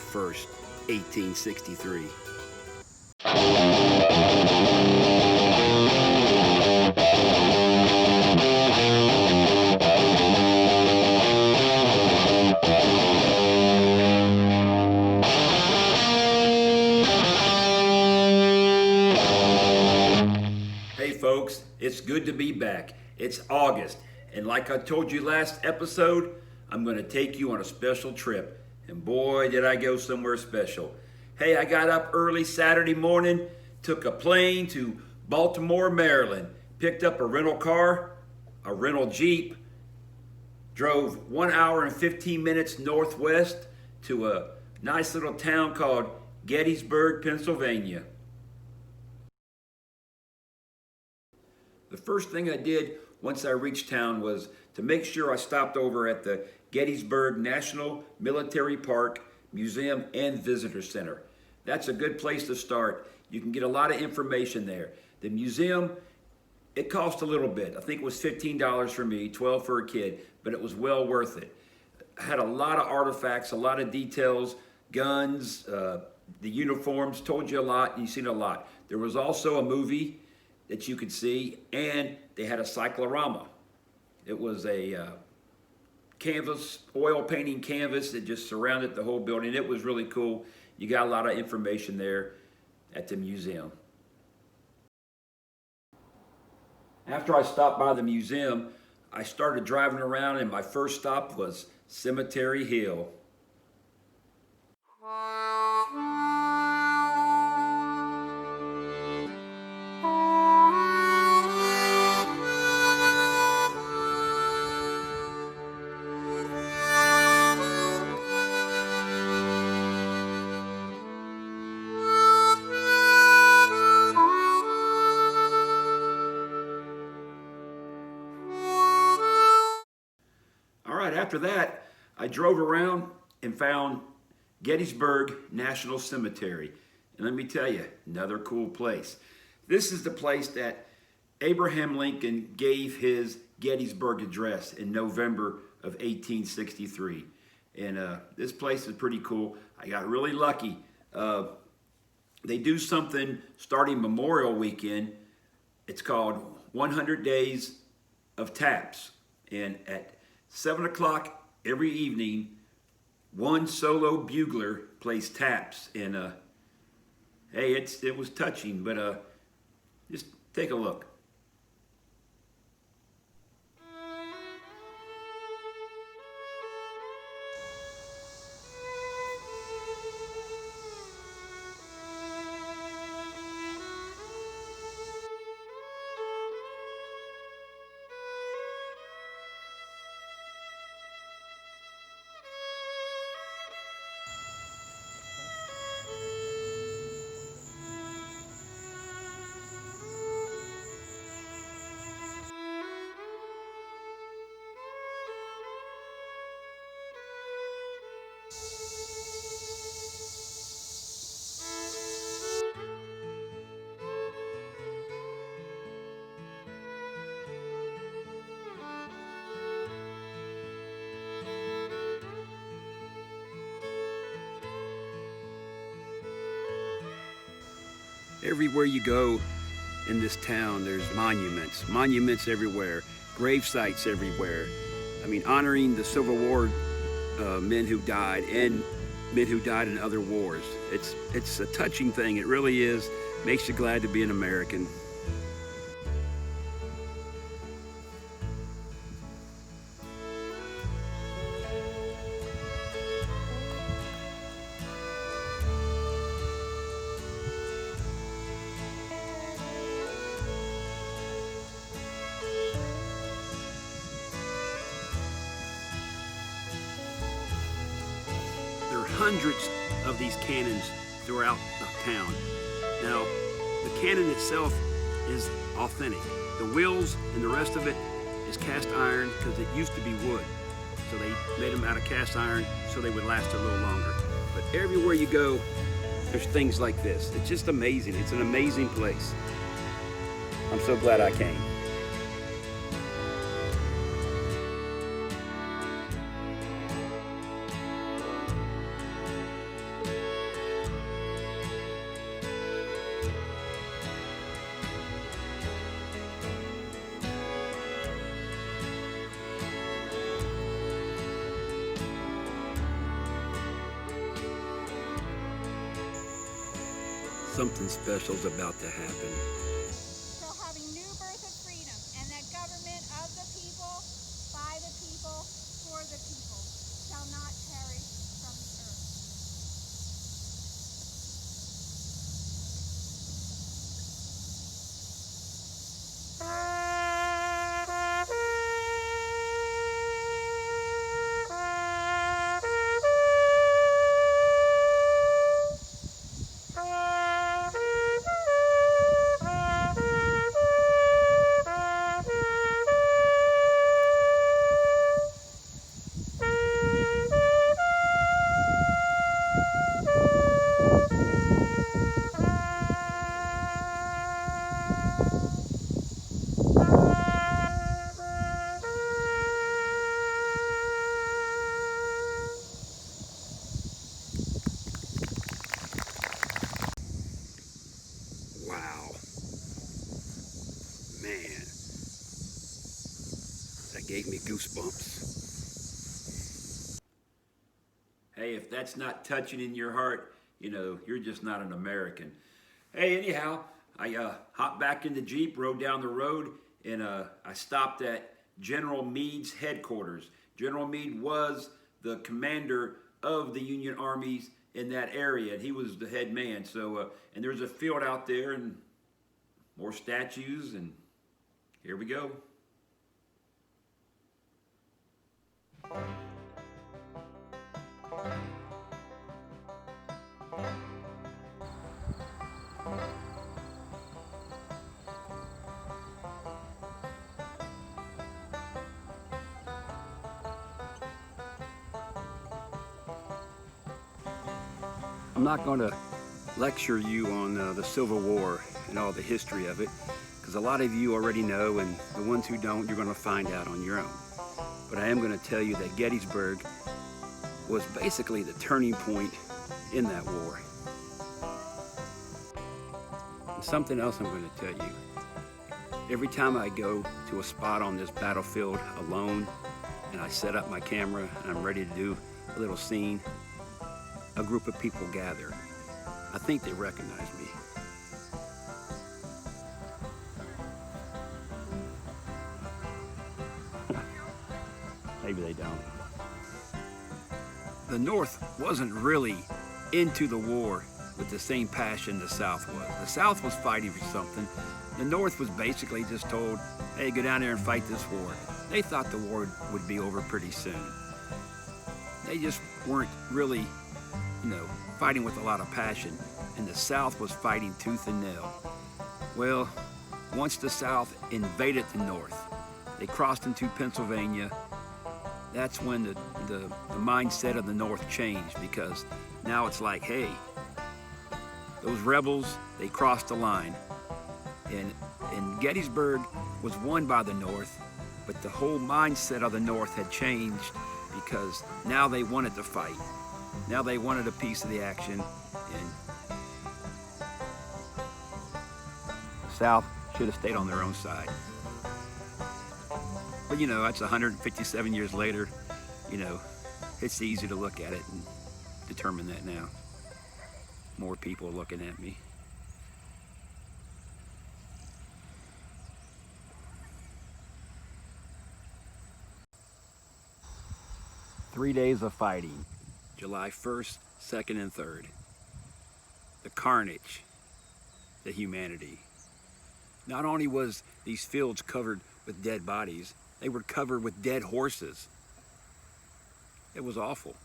1st, 1863. Hey folks, it's good to be back. It's August, and like I told you last episode, I'm going to take you on a special trip. And boy, did I go somewhere special. Hey, I got up early Saturday morning, took a plane to Baltimore, Maryland, picked up a rental car, a rental Jeep, drove 1 hour and 15 minutes northwest to a nice little town called Gettysburg, Pennsylvania. The first thing I did once I reached town was to make sure I stopped over at the Gettysburg National Military Park, Museum, and Visitor Center. That's a good place to start. You can get a lot of information there. The museum, it cost a little bit. I think it was $15 for me, $12 for a kid, but it was well worth it. I had a lot of artifacts, a lot of details, guns, the uniforms, told you a lot, you've seen a lot. There was also a movie that you could see, and they had a cyclorama. It was a canvas, oil painting canvas that just surrounded the whole building. It was really cool. You got a lot of information there at the museum. After I stopped by the museum, I started driving around, and my first stop was Cemetery Hill. After that, I drove around and found Gettysburg National Cemetery. And let me tell you, another cool place. This is the place that Abraham Lincoln gave his Gettysburg Address in November of 1863. And this place is pretty cool. I got really lucky. They do something starting Memorial Weekend. It's called 100 Days of Taps. And at 7 o'clock every evening, one solo bugler plays taps, and hey, it was touching, but just take a look. Everywhere you go in this town, there's monuments everywhere, grave sites everywhere. I mean, honoring the Civil War men who died and men who died in other wars. It's a touching thing, it really is. Makes you glad to be an American. Hundreds of these cannons throughout the town. Now, the cannon itself is authentic. The wheels and the rest of it is cast iron because it used to be wood. So they made them out of cast iron so they would last a little longer. But everywhere you go, there's things like this. It's just amazing. It's an amazing place. I'm so glad I came. Something special's about to happen. Shall have a new birth of freedom, and that government of the people, by the people, for the people, shall not perish from the earth. Wow. Man, that gave me goosebumps. Hey, if that's not touching in your heart, you know, you're just not an American. Hey, anyhow, I hopped back in the Jeep, rode down the road, and I stopped at General Meade's headquarters. General Meade was the commander of the Union armies in that area, and he was the head man. So, and there's a field out there, and more statues, and here we go. I'm not going to lecture you on the Civil War and all the history of it, because a lot of you already know, and the ones who don't, you're going to find out on your own. But I am going to tell you that Gettysburg was basically the turning point in that war. And something else I'm going to tell you. Every time I go to a spot on this battlefield alone, and I set up my camera and I'm ready to do a little scene, a group of people gather. I think they recognize me. Maybe they don't. The North wasn't really into the war with the same passion the South was. The South was fighting for something. The North was basically just told, hey, go down there and fight this war. They thought the war would be over pretty soon. They just weren't really, you know, fighting with a lot of passion. And the South was fighting tooth and nail. Well, once the South invaded the North, they crossed into Pennsylvania. That's when the mindset of the North changed, because now it's like, hey, those rebels, they crossed the line. And Gettysburg was won by the North, but the whole mindset of the North had changed, because now they wanted to fight. Now they wanted a piece of the action, and the South should have stayed on their own side. But you know, that's 157 years later. You know, it's easy to look at it and determine that now. More people are looking at me. Three days of fighting, July 1st, 2nd, and 3rd. The carnage, the humanity. Not only was these fields covered with dead bodies, they were covered with dead horses. It was awful.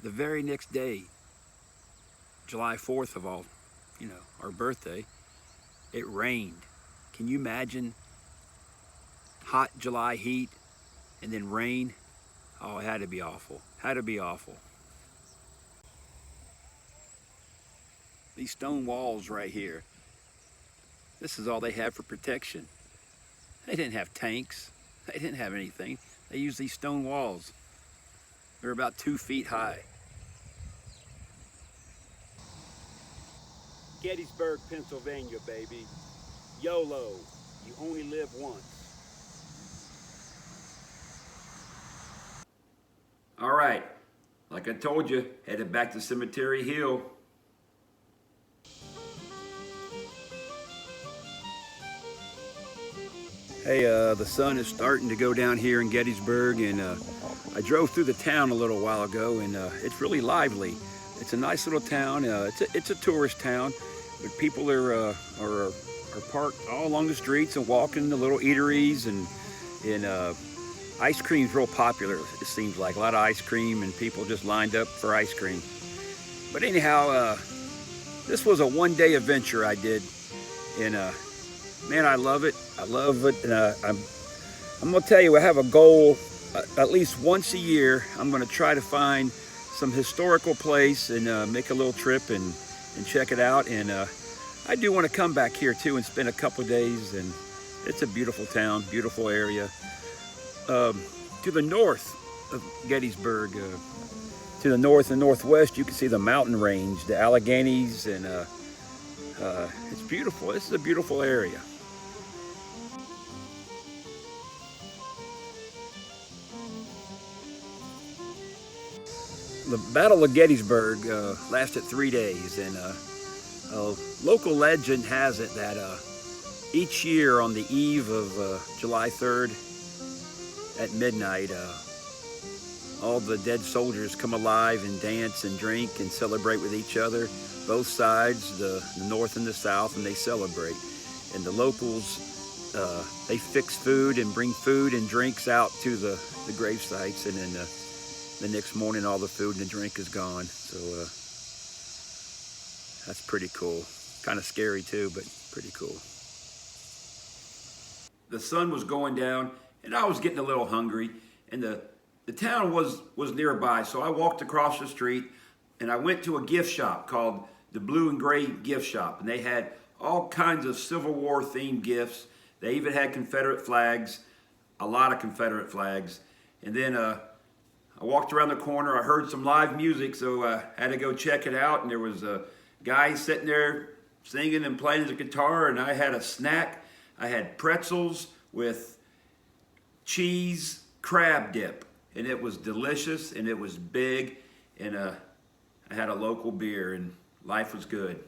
The very next day, July 4th of all, you know, our birthday, it rained. Can you imagine hot July heat and then rain? Oh, it had to be awful. Had to be awful. These stone walls right here, this is all they had for protection. They didn't have tanks. They didn't have anything. They used these stone walls. They're about 2 feet high. Gettysburg, Pennsylvania, baby. YOLO. You only live once. All right, like I told you, headed back to Cemetery Hill. Hey, the sun is starting to go down here in Gettysburg, and I drove through the town a little while ago, and it's really lively. It's a nice little town. It's a tourist town, but people are parked all along the streets and walking the little eateries, and ice cream's real popular. It seems like a lot of ice cream, and people just lined up for ice cream. But anyhow, this was a one-day adventure I did, and man, I love it. I love it, and I'm gonna tell you, I have a goal. At least once a year, I'm gonna try to find some historical place and make a little trip and check it out. And I do want to come back here too and spend a couple of days. And it's a beautiful town, beautiful area. To the north of Gettysburg, to the north and northwest, you can see the mountain range, the Alleghenies, and it's beautiful. This is a beautiful area. The Battle of Gettysburg lasted 3 days, and a local legend has it that each year on the eve of July 3rd at midnight, all the dead soldiers come alive and dance and drink and celebrate with each other, both sides, the north and the south, and they celebrate. And the locals, they fix food and bring food and drinks out to the grave sites, and then the next morning all the food and the drink is gone. So that's pretty cool. Kind of scary too, but pretty cool. The sun was going down, and I was getting a little hungry, and the town was nearby, so I walked across the street, and I went to a gift shop called the Blue and Gray Gift Shop, and they had all kinds of Civil War themed gifts. They even had Confederate flags, a lot of Confederate flags. And then I walked around the corner, I heard some live music, so I had to go check it out, and there was a guy sitting there singing and playing the guitar, and I had a snack. I had pretzels with cheese crab dip, and it was delicious, and it was big, and I had a local beer, and life was good.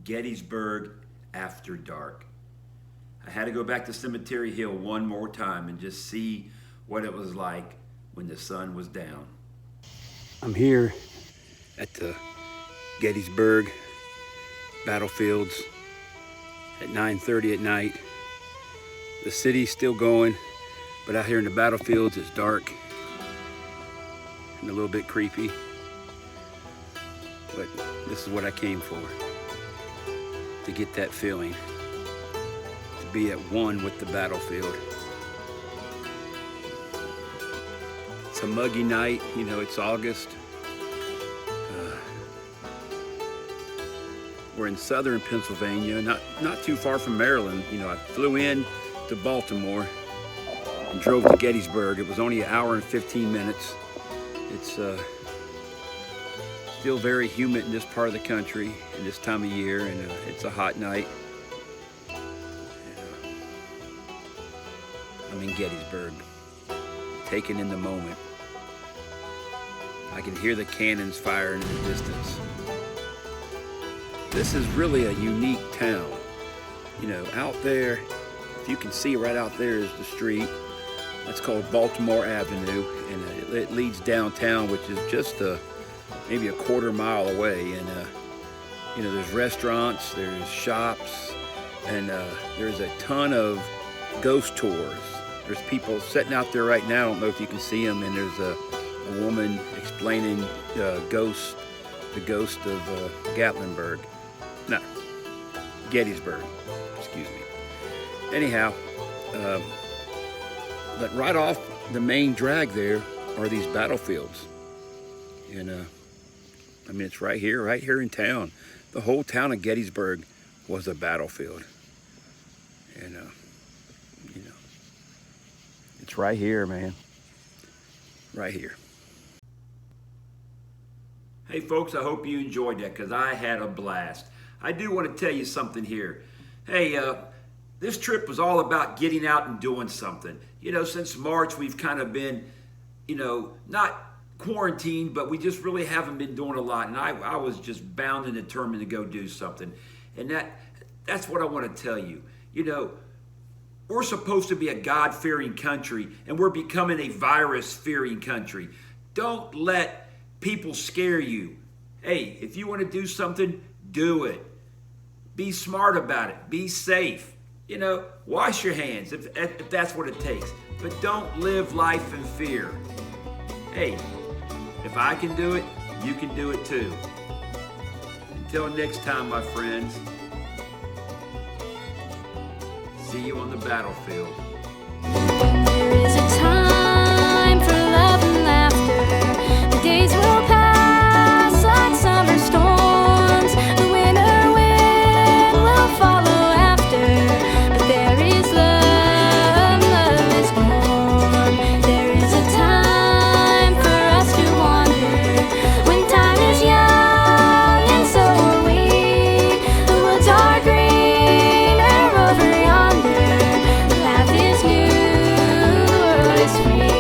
Gettysburg after dark. I had to go back to Cemetery Hill one more time and just see what it was like when the sun was down. I'm here at the Gettysburg Battlefields at 9:30 at night. The city's still going, but out here in the battlefields it's dark and a little bit creepy. But this is what I came for. To get that feeling, to be at one with the battlefield. It's a muggy night, you know, it's August. We're in southern Pennsylvania, not too far from Maryland. You know, I flew in to Baltimore and drove to Gettysburg. It was only an hour and 15 minutes. It's still very humid in this part of the country in this time of year, and it's a hot night. And, I'm in Gettysburg, taking in the moment. I can hear the cannons firing in the distance. This is really a unique town. You know, out there, if you can see right out there is the street. That's called Baltimore Avenue, and it leads downtown, which is just maybe a quarter mile away. And you know, there's restaurants, there's shops, and there's a ton of ghost tours. There's people sitting out there right now, I don't know if you can see them, and there's a woman explaining the ghost of Gatlinburg. No, Gettysburg, excuse me. Anyhow, but right off the main drag there are these battlefields. And I mean, it's right here in town. The whole town of Gettysburg was a battlefield. And It's right here, man. Right here. Hey folks, I hope you enjoyed that because I had a blast. I do want to tell you something here. Hey, this trip was all about getting out and doing something. You know, since March we've kind of been, you know, not quarantined, but we just really haven't been doing a lot. And I was just bound and determined to go do something. And that's what I want to tell you. You know, we're supposed to be a God-fearing country, and we're becoming a virus-fearing country. Don't let people scare you. Hey, if you want to do something, do it. Be smart about it. Be safe. You know, wash your hands if that's what it takes. But don't live life in fear. Hey, if I can do it, you can do it too. Until next time, my friends. See you on the battlefield. There is a time for love and laughter. The days will pass like summer storms. The winter wind will follow after. But there is love, love is born. There is a time for us to wander. When time is young and so are we. The woods are greener over yonder. The path is new, the world is free.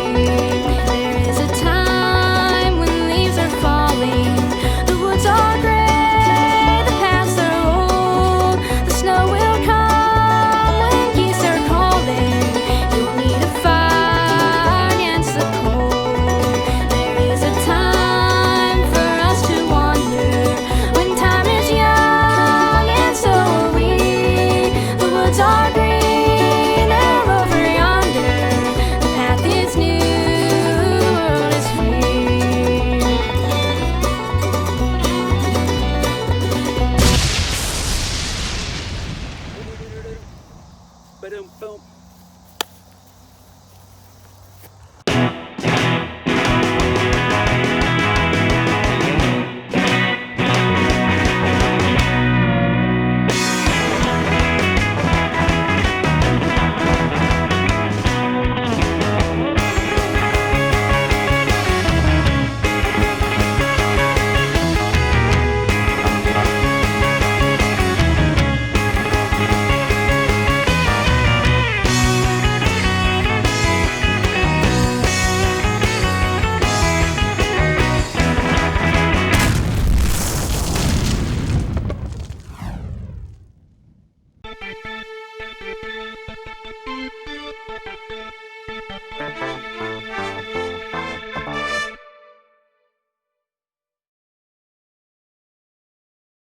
There is a time when leaves are falling. The woods are gray, the paths are old. The snow will come when geese are calling. You'll need a fire against the cold. There is a time for us to wander. When time is young and so are we. The woods are greener over yonder. The path is new, the world is free. Ba-dum-bum.